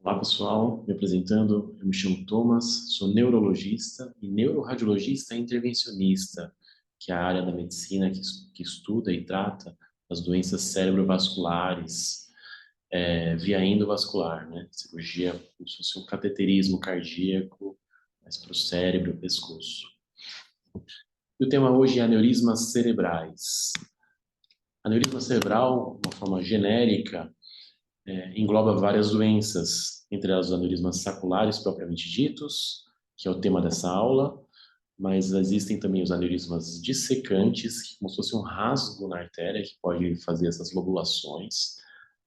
Olá pessoal, me apresentando, eu me chamo Thomas, sou neurologista e neuroradiologista intervencionista, que é a área da medicina que estuda e trata as doenças cerebrovasculares, via endovascular, né? Cirurgia como se fosse um cateterismo cardíaco, mas para o cérebro e o pescoço. E o tema hoje é aneurismas cerebrais. Aneurisma cerebral, de uma forma genérica, engloba várias doenças, entre elas os aneurismas saculares propriamente ditos, que é o tema dessa aula, mas existem também os aneurismas dissecantes, que como se fosse um rasgo na artéria, que pode fazer essas lobulações.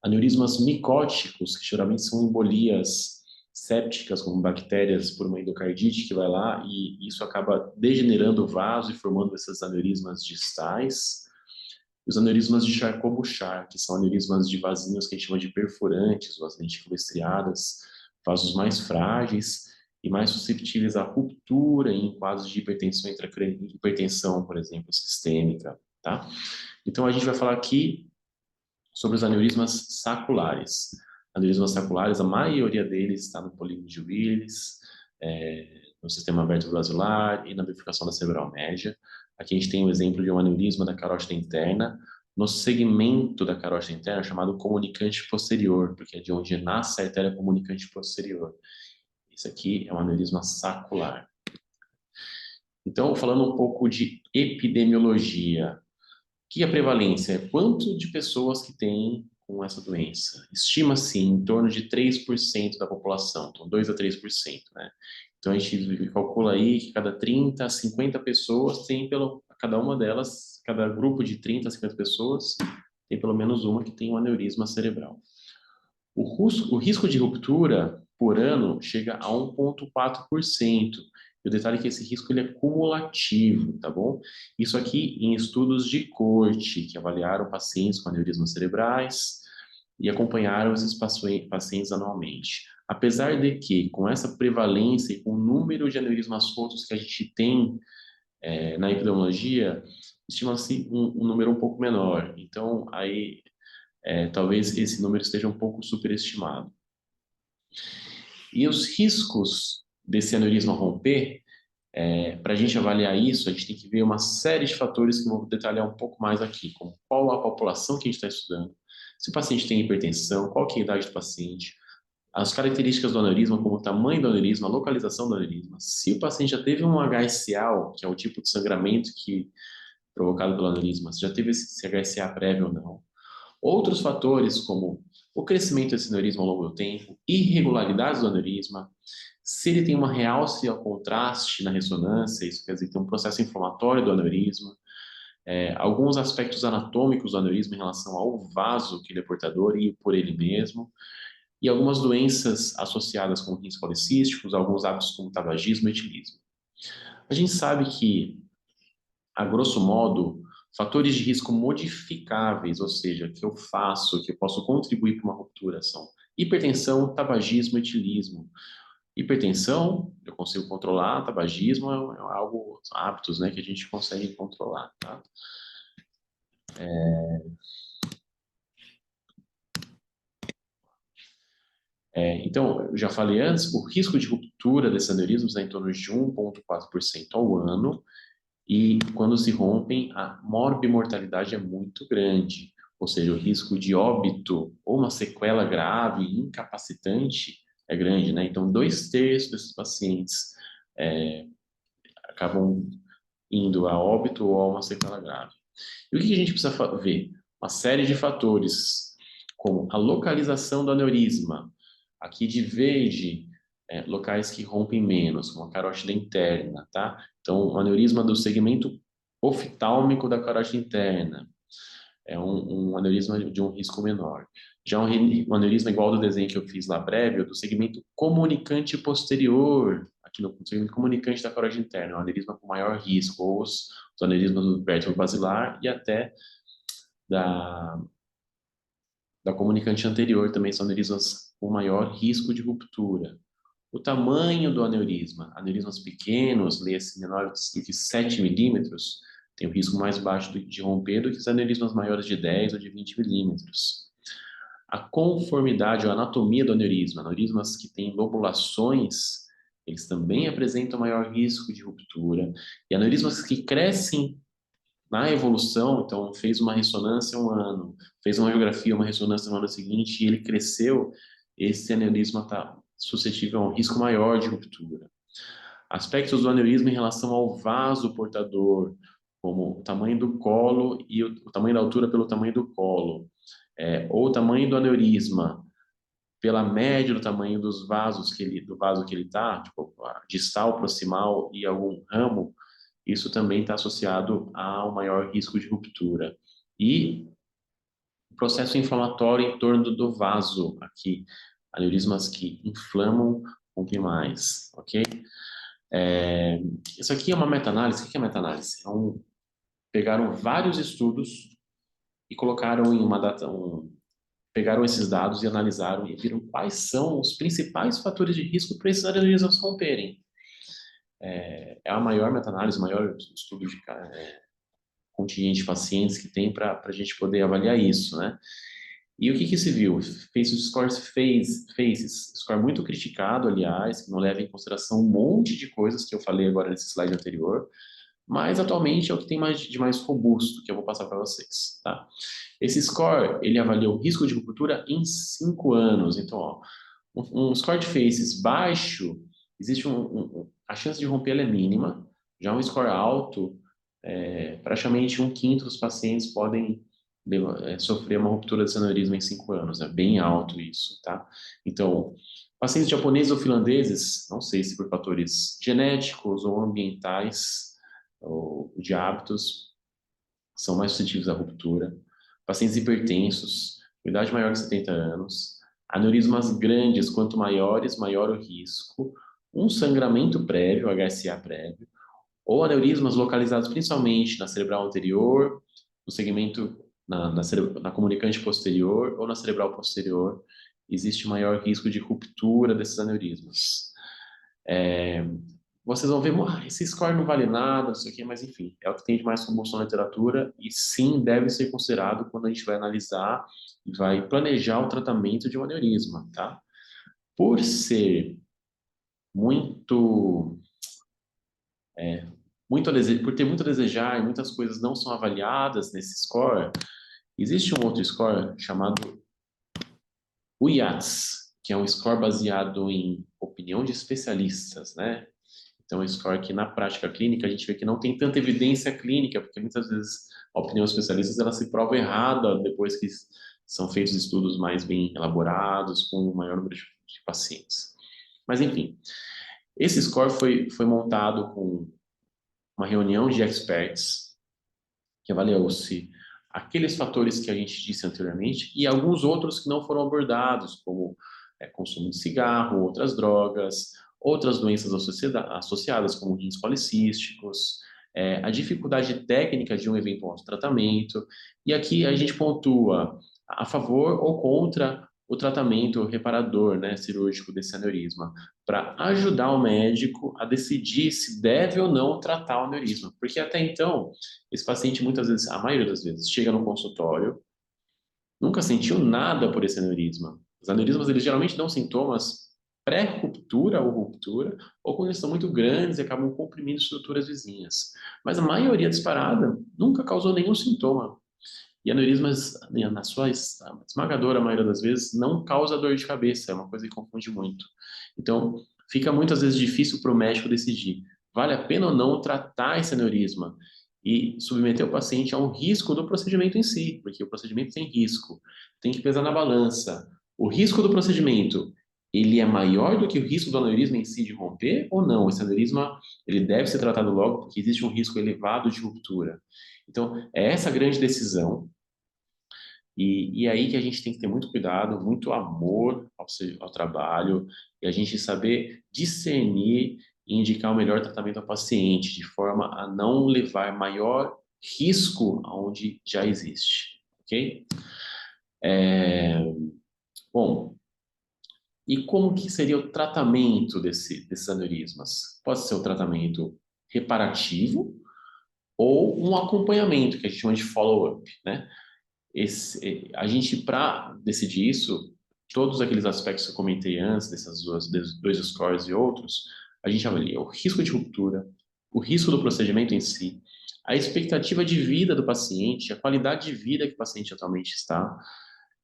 Aneurismas micóticos, que geralmente são embolias sépticas, como bactérias por uma endocardite que vai lá, e isso acaba degenerando o vaso e formando esses aneurismas distais. Os aneurismas de Charcot-Bouchard, que são aneurismas de vasinhos que a gente chama de perfurantes, ou as lentículas estriadas, vasos mais frágeis e mais susceptíveis à ruptura em quadros de hipertensão intracraniana, hipertensão, por exemplo, sistêmica, tá? Então a gente vai falar aqui sobre os aneurismas saculares. Aneurismas saculares, a maioria deles está no polígono de Willis, no sistema aberto basilar e na bifurcação da cerebral média. Aqui a gente tem o exemplo de um aneurisma da carótida interna, no segmento da carótida interna chamado comunicante posterior, porque é de onde nasce a artéria comunicante posterior. Isso aqui é um aneurisma sacular. Então, falando um pouco de epidemiologia, que a prevalência é quanto de pessoas que têm com essa doença? Estima-se em torno de 3% da população, então 2 a 3%, né? Então a gente calcula aí que cada 30 a 50 pessoas tem cada uma delas, cada grupo de 30 a 50 pessoas tem pelo menos uma que tem um aneurisma cerebral. O risco de ruptura por ano chega a 1,4%. E o detalhe é que esse risco ele é cumulativo, tá bom? Isso aqui em estudos de corte, que avaliaram pacientes com aneurismas cerebrais e acompanharam esses pacientes anualmente. Apesar de que, com essa prevalência e com o número de aneurismas rotos que a gente tem na epidemiologia, estima-se um número um pouco menor. Então, aí talvez esse número esteja um pouco superestimado. E os riscos desse aneurisma romper, para a gente avaliar isso, a gente tem que ver uma série de fatores que eu vou detalhar um pouco mais aqui, como qual a população que a gente está estudando, se o paciente tem hipertensão, qual que é a idade do paciente, as características do aneurisma, como o tamanho do aneurisma, a localização do aneurisma, se o paciente já teve um HSA, que é o tipo de sangramento provocado pelo aneurisma, se já teve esse HSA prévio ou não. Outros fatores, como o crescimento desse aneurisma ao longo do tempo, irregularidades do aneurisma, se ele tem uma realce ao contraste na ressonância, isso quer dizer que tem um processo inflamatório do aneurisma, alguns aspectos anatômicos do aneurisma em relação ao vaso que ele é portador e por ele mesmo, e algumas doenças associadas com rins policísticos, alguns hábitos como tabagismo e etilismo. A gente sabe que, a grosso modo, fatores de risco modificáveis, ou seja, que eu faço, que eu posso contribuir para uma ruptura, são hipertensão, tabagismo e etilismo. Hipertensão, eu consigo controlar, tabagismo é algo, hábitos, né, que a gente consegue controlar, tá? Então, eu já falei antes, o risco de ruptura desses aneurismos é em torno de 1,4% ao ano, e quando se rompem, a morbimortalidade é muito grande, ou seja, o risco de óbito ou uma sequela grave, incapacitante, é grande, né? Então, 2/3 desses pacientes acabam indo a óbito ou a uma sequela grave. E o que a gente precisa ver? Uma série de fatores, como a localização do aneurisma, aqui de verde, locais que rompem menos, como a carótida interna, tá? Então, o aneurisma do segmento oftálmico da carótida interna é um aneurisma de um risco menor. Já um aneurisma igual do desenho que eu fiz lá prévio, do segmento comunicante posterior, aqui no segmento comunicante da carótida interna, é um aneurisma com maior risco, ou os aneurismas do vértebro basilar e até da, da comunicante anterior também são aneurismas com maior risco de ruptura. O tamanho do aneurismas pequenos, leia-se menores do que 7 milímetros, tem o risco mais baixo de romper do que os aneurismas maiores de 10 ou de 20 milímetros. A conformidade ou anatomia do aneurisma. Aneurismas que têm lobulações, eles também apresentam maior risco de ruptura. E aneurismas que crescem na evolução, então fez uma ressonância um ano, fez uma radiografia, uma ressonância no ano seguinte, e ele cresceu, esse aneurisma está suscetível a um risco maior de ruptura. Aspectos do aneurisma em relação ao vaso portador, como o tamanho do colo e o tamanho da altura pelo tamanho do colo, ou o tamanho do aneurisma pela média do tamanho dos vasos do vaso que ele está, tipo, distal, proximal e algum ramo, isso também está associado ao maior risco de ruptura. E o processo inflamatório em torno do vaso aqui, aneurismas que inflamam rompem mais, ok? Isso aqui é uma meta-análise. O que é meta-análise? Pegaram vários estudos e colocaram em uma data, pegaram esses dados e analisaram e viram quais são os principais fatores de risco para esses aneurismas romperem. É a maior meta-análise, o maior estudo de contingente de pacientes que tem para a gente poder avaliar isso, né? E o que se viu? Faces, score muito criticado, aliás, que não leva em consideração um monte de coisas que eu falei agora nesse slide anterior, mas atualmente é o que tem de mais robusto, que eu vou passar para vocês, tá? Esse score, ele avalia o risco de ruptura em 5 anos. Então, ó, um score de faces baixo, existe a chance de romper ela é mínima. Já um score alto, praticamente um quinto dos pacientes podem sofrer uma ruptura de aneurisma em 5 anos. É bem alto isso, tá? Então, pacientes japoneses ou finlandeses, não sei se por fatores genéticos ou ambientais ou de hábitos, são mais suscetíveis à ruptura. Pacientes hipertensos, com idade maior de 70 anos, aneurismas grandes, quanto maiores, maior o risco, um sangramento prévio, HSA prévio, ou aneurismas localizados principalmente na cerebral anterior, no segmento, na comunicante posterior ou na cerebral posterior, existe maior risco de ruptura desses aneurismas. Vocês vão ver, esse score não vale nada, não sei o quê, mas enfim, é o que tem de mais robusto na literatura e sim deve ser considerado quando a gente vai analisar e vai planejar o tratamento de um aneurisma, tá? Por ser muito, por ter muito a desejar e muitas coisas não são avaliadas nesse score, existe um outro score chamado UIATS, que é um score baseado em opinião de especialistas, né? Então, um score que na prática clínica a gente vê que não tem tanta evidência clínica, porque muitas vezes a opinião de especialistas ela se prova errada depois que são feitos estudos mais bem elaborados, com um maior número de pacientes. Mas, enfim, esse score foi montado com uma reunião de experts que avaliou-se aqueles fatores que a gente disse anteriormente e alguns outros que não foram abordados, como consumo de cigarro, outras drogas, outras doenças associadas, como rins policísticos, a dificuldade técnica de um eventual tratamento. E aqui a gente pontua a favor ou contra o tratamento reparador, né, cirúrgico desse aneurisma, para ajudar o médico a decidir se deve ou não tratar o aneurisma. Porque até então, esse paciente muitas vezes, a maioria das vezes, chega no consultório, nunca sentiu nada por esse aneurisma. Os aneurismas, eles geralmente dão sintomas pré-ruptura ou ruptura, ou quando eles são muito grandes e acabam comprimindo estruturas vizinhas. Mas a maioria disparada nunca causou nenhum sintoma. E aneurismas, na sua esmagadora maioria das vezes, não causa dor de cabeça, é uma coisa que confunde muito. Então, fica muitas vezes difícil para o médico decidir, vale a pena ou não tratar esse aneurisma e submeter o paciente a um risco do procedimento em si, porque o procedimento tem risco, tem que pesar na balança. O risco do procedimento, ele é maior do que o risco do aneurisma em si de romper ou não? Esse aneurisma, ele deve ser tratado logo porque existe um risco elevado de ruptura. Então, é essa grande decisão e aí que a gente tem que ter muito cuidado, muito amor ao trabalho, e a gente saber discernir e indicar o melhor tratamento ao paciente, de forma a não levar maior risco aonde já existe, ok? Bom, e como que seria o tratamento desses aneurismas? Pode ser um tratamento reparativo ou um acompanhamento, que a gente chama de follow-up, né? A gente, para decidir isso, todos aqueles aspectos que eu comentei antes, desses dois scores e outros, a gente avalia o risco de ruptura, o risco do procedimento em si, a expectativa de vida do paciente, a qualidade de vida que o paciente atualmente está,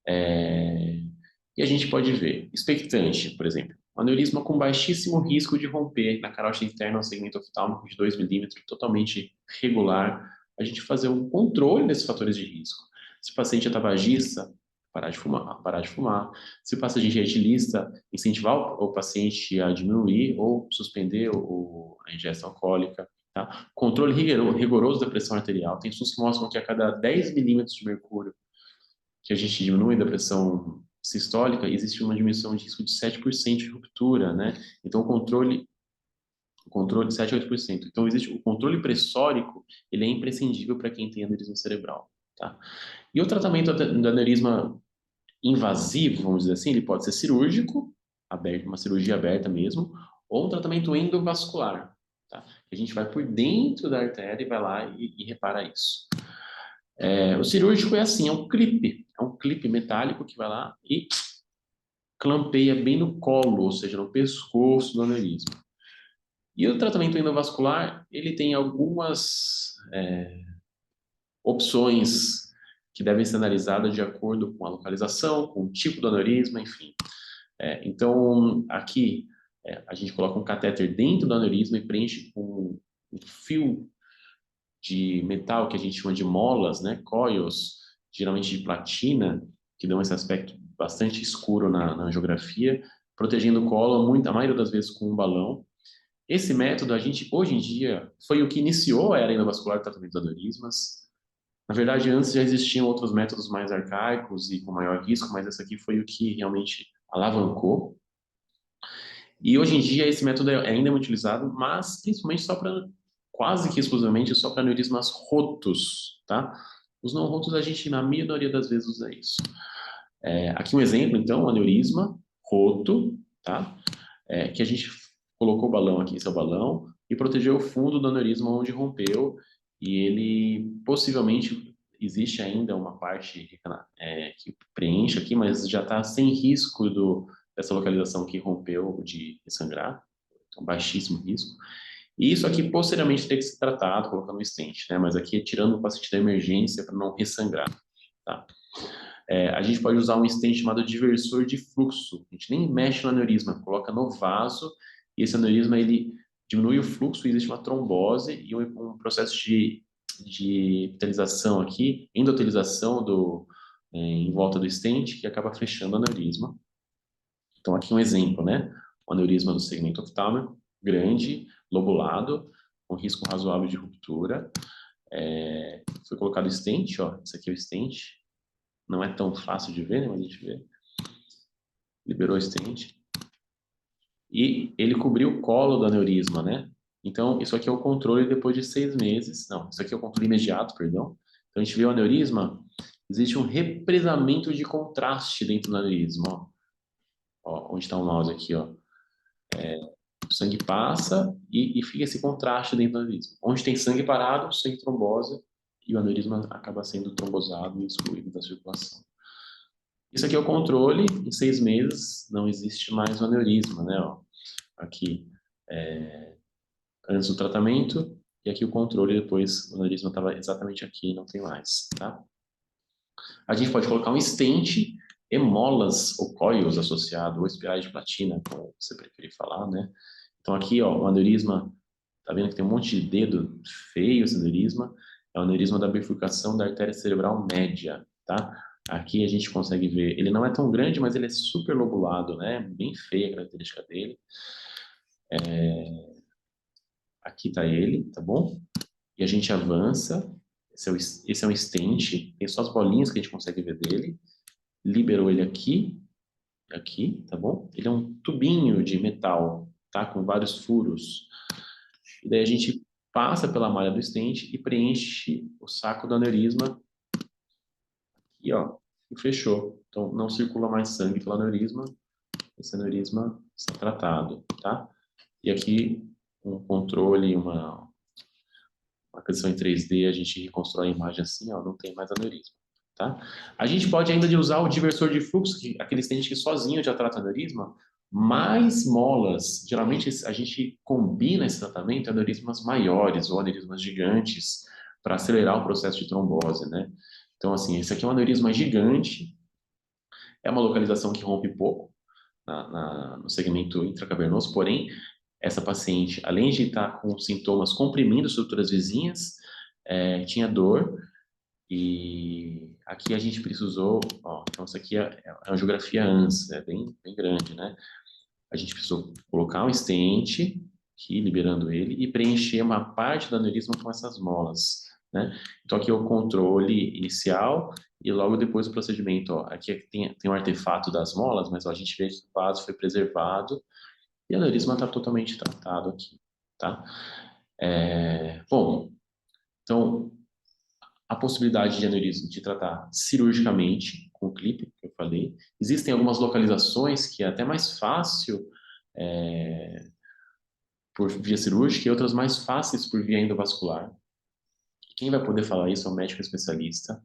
e a gente pode ver, expectante, por exemplo, um aneurisma com baixíssimo risco de romper na carótida interna ao segmento oftálmico de 2 milímetros, totalmente regular, a gente fazer um controle desses fatores de risco. Se o paciente é tabagista, parar de fumar, parar de fumar. Se o paciente é etilista, incentivar o paciente a diminuir ou suspender a ingestão alcoólica. Tá? Controle rigoroso da pressão arterial. Tem estudos que mostram que a cada 10 milímetros de mercúrio que a gente diminui da pressão sistólica, existe uma diminuição de risco de 7% de ruptura, né? Então, o controle de 7 a 8%. Então, existe o controle pressórico, ele é imprescindível para quem tem aneurisma cerebral, tá? E o tratamento do aneurisma invasivo, vamos dizer assim, ele pode ser cirúrgico, aberto, uma cirurgia aberta mesmo, ou um tratamento endovascular, tá? A gente vai por dentro da artéria e vai lá e repara isso. O cirúrgico é assim, é um clipe metálico que vai lá e clampeia bem no colo, ou seja, no pescoço do aneurisma. E o tratamento endovascular, ele tem algumas opções que devem ser analisadas de acordo com a localização, com o tipo do aneurisma, enfim. Então, aqui, a gente coloca um catéter dentro do aneurisma e preenche com um fio de metal que a gente chama de molas, né, coils, geralmente de platina, que dão esse aspecto bastante escuro na angiografia, protegendo o colo, a maioria das vezes com um balão. Esse método, a gente, hoje em dia, foi o que iniciou a era endovascular do tratamento dos aneurismas. Na verdade, antes já existiam outros métodos mais arcaicos e com maior risco, mas esse aqui foi o que realmente alavancou. E hoje em dia esse método ainda é muito utilizado, mas principalmente só para, quase que exclusivamente só para aneurismas rotos, tá? Os não rotos a gente, na maioria das vezes, usa isso. Aqui um exemplo, então, um aneurisma roto, tá? Que a gente colocou o balão aqui, esse é o balão, e protegeu o fundo do aneurisma onde rompeu, e ele possivelmente existe ainda uma parte que preenche aqui, mas já está sem risco dessa localização que rompeu de sangrar, então baixíssimo risco. E isso aqui posteriormente tem que ser tratado, colocando um stent, né? Mas aqui é tirando o paciente da emergência para não ressangrar, tá? A gente pode usar um stent chamado diversor de fluxo. A gente nem mexe no aneurisma, coloca no vaso e esse aneurisma ele diminui o fluxo, existe uma trombose e um processo de epitelização aqui, endotelização em volta do stent que acaba fechando o aneurisma. Então aqui um exemplo, né? O aneurisma do segmento oftálmico, grande, lobulado, com risco razoável de ruptura. Foi colocado stent, ó, esse aqui é o stent. Não é tão fácil de ver, né? Mas a gente vê. Liberou o stent. E ele cobriu o colo do aneurisma, né? Então, isso aqui é o controle depois de 6 meses. Não, isso aqui é o controle imediato, perdão. Então, a gente vê o aneurisma, existe um represamento de contraste dentro do aneurisma, ó. Ó, onde está o mouse aqui, ó. O sangue passa e fica esse contraste dentro do aneurisma. Onde tem sangue parado, sangue trombose, e o aneurisma acaba sendo trombosado e excluído da circulação. Isso aqui é o controle, em 6 meses não existe mais o aneurisma, né? Ó. Aqui, antes do tratamento, e aqui o controle, depois o aneurisma estava exatamente aqui, não tem mais, tá? A gente pode colocar um stent e molas ou coils associado, ou espirais de platina, como você preferir falar, né? Então aqui, ó, o aneurisma, tá vendo que tem um monte de dedo feio esse aneurisma? É o aneurisma da bifurcação da artéria cerebral média, tá? Aqui a gente consegue ver, ele não é tão grande, mas ele é super lobulado, né? Bem feia a característica dele. Aqui tá ele, tá bom? E a gente avança. Esse é um stent, tem só as bolinhas que a gente consegue ver dele. Liberou ele aqui, tá bom? Ele é um tubinho de metal, tá? Com vários furos. E daí a gente passa pela malha do stent e preenche o saco do aneurisma e ó, e fechou. Então não circula mais sangue pelo aneurisma. Esse aneurisma está tratado, tá? E aqui um controle, uma aquisição em 3D, a gente reconstrói a imagem assim, ó, não tem mais aneurisma. tá? A gente pode ainda de usar o diversor de fluxo, aquele estente que sozinho já trata aneurisma, mais molas. Geralmente a gente combina esse tratamento em aneurismas maiores ou aneurismas gigantes para acelerar o processo de trombose, né? Então, assim, esse aqui é um aneurisma gigante, é uma localização que rompe pouco no segmento intracavernoso, porém, essa paciente, além de estar com sintomas comprimindo estruturas vizinhas, tinha dor, e aqui a gente precisou, ó, então isso aqui é uma angiografia ANS, é bem, bem grande, né? A gente precisou colocar um stent, aqui, liberando ele, e preencher uma parte do aneurisma com essas molas, né? Então aqui é o controle inicial e logo depois o procedimento, ó. Aqui tem um artefato das molas, mas ó, a gente vê que o vaso foi preservado e o aneurisma está totalmente tratado aqui, tá? Bom, então a possibilidade de aneurisma de tratar cirurgicamente com o clipe, que eu falei. Existem algumas localizações que é até mais fácil é, por via cirúrgica e outras mais fáceis por via endovascular. Quem vai poder falar isso é o médico especialista,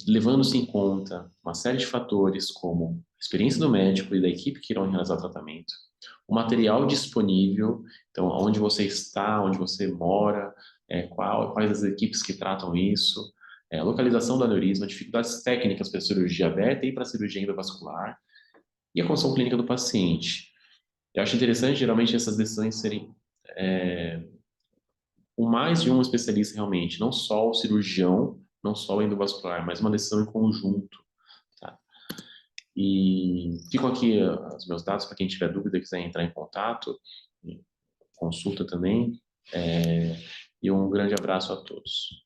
levando-se em conta uma série de fatores como a experiência do médico e da equipe que irão realizar o tratamento, o material disponível, então onde você está, onde você mora, quais as equipes que tratam isso, a localização do aneurisma, dificuldades técnicas para a cirurgia aberta e para a cirurgia endovascular, e a condição clínica do paciente. Eu acho interessante, geralmente, essas decisões serem com mais de um especialista realmente, não só o cirurgião, não só o endovascular, mas uma decisão em conjunto, tá? E ficam aqui os meus dados para quem tiver dúvida, quiser entrar em contato, consulta também. E um grande abraço a todos.